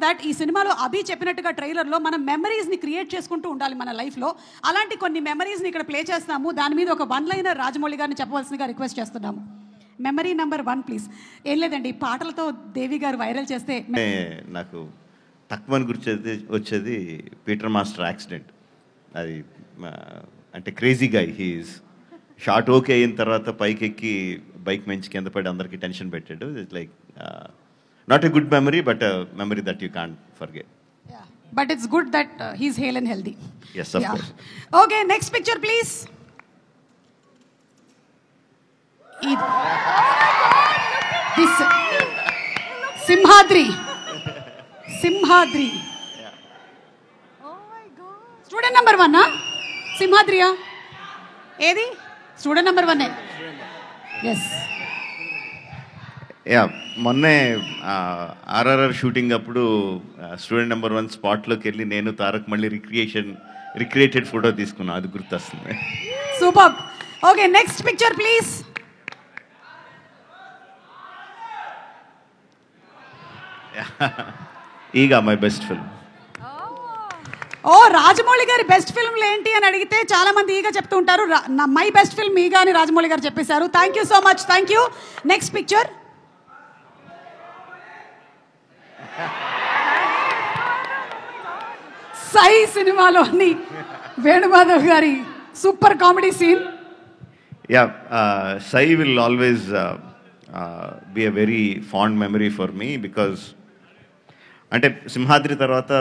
That ఈ సినిమాలో అభి చెప్పినట్టుగా ట్రైలర్లో మనం మెమరీస్ని క్రియేట్ చేసుకుంటూ ఉండాలి మన లైఫ్లో. అలాంటి కొన్ని మెమరీస్ని ఇక్కడ ప్లే చేస్తాము. దాని మీద ఒక వన్ లైనర్ రాజమౌళి గారిని చెప్పవలసిందిగా రిక్వెస్ట్ చేస్తున్నాము. Memory number 1 please. ఏం లేదండి, పాటలతో దేవి గారు వైరల్ చేస్తే నాకు తక్కువ గురించి వచ్చేది పీటర్ మాస్టర్ యాక్సిడెంట్. అది అంటే crazy guy, he's short okay అయిన తర్వాత పైకి ఎక్కి బైక్ మంచి కింద పడి అందరికీ టెన్షన్ పెట్టాడు. It's like not a good memory, but memory that you can't forget. But it's good that he's hale and healthy. Yes, of course. Okay, next picture, please. This Simhadri. Simhadri. Yeah. Oh my God. Student number 1, huh? Simhadri, huh? Edi? Student number 1. Yes. Yeah, మొన్నే RRR shooting అప్పుడు student number 1 స్పాట్లోకి వెళ్ళి నేను తారక్ మళ్ళీ recreated photo తీసుకున్నాను. అది గుర్తొస్తుంది. Super. Okay, next picture please. Eega my best film. Oh, Rajamouli గారి బెస్ట్ ఫిల్మ్లు ఏంటి అని అడిగితే చాలా మంది ఈగా చెప్తూ ఉంటారు. మై బెస్ట్ ఫిల్మ్ ఈగా అని రాజమౌళి గారు చెప్పేశారు. Thank you so much. Thank you. Next picture. Sye సినిమాలోని వేణుమాధవ్ గారి super comedy scene. Yeah, Sye will always be a very fond memory for me. Because అంటే సింహాద్రి తర్వాత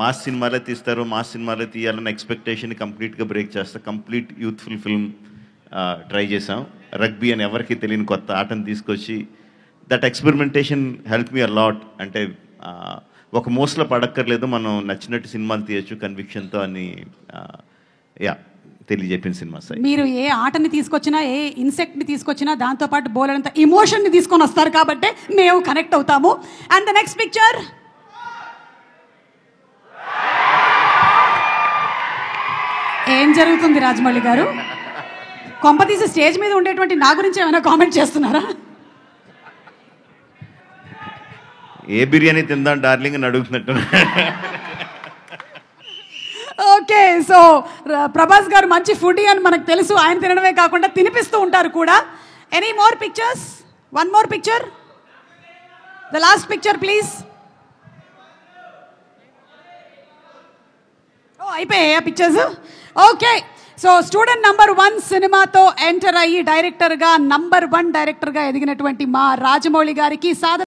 మాస్ సినిమాలే తీస్తారు, మాస్ సినిమాలే తీయాలన్న ఎక్స్పెక్టేషన్ కంప్లీట్గా బ్రేక్ చేస్తా. కంప్లీట్ యూత్ఫుల్ ఫిల్మ్ ట్రై చేసాం. రగ్బీ అని ఎవరికి తెలియని కొత్త ఆటను తీసుకొచ్చి that experimentation help me a lot. అంటే ఒక మోస్లో పడక్కర్లేదు, మనం నచ్చినట్టు సినిమాలు తీయచ్చు కన్విక్షన్తో అని యా తెలియజెప్పిన సినిమా సార్. మీరు ఏ ఆటని తీసుకొచ్చినా, ఏ ఇన్సెక్ట్ని తీసుకొచ్చినా దాంతోపాటు బోలెడంత ఇమోషన్ని తీసుకొని వస్తారు కాబట్టి మేము కనెక్ట్ అవుతాము. And the next picture. ఏం జరుగుతుంది రాజమౌళి గారు? కొంపతీసి స్టేజ్ మీద ఉండేటువంటి నా గురించి ఏమైనా కామెంట్ చేస్తున్నారా? ఏ బిర్యానీ తిందాం డార్లింగ్ అని అడుగుతున్నట్టు. ఓకే, సో ప్రభాస్ గారు మంచి ఫుడీ అని మనకు తెలుసు. ఆయన తినడమే కాకుండా తినిపిస్తూ ఉంటారు కూడా. Any more pictures? One more picture, the last picture please. Oh, అయిపోయాయి pictures. Okay, so student number 1 సినిమాతో ఎంటర్ అయ్యి డైరెక్టర్గా నంబర్ 1 డైరెక్టర్గా ఎదిగినటువంటి మా రాజమౌళి గారికి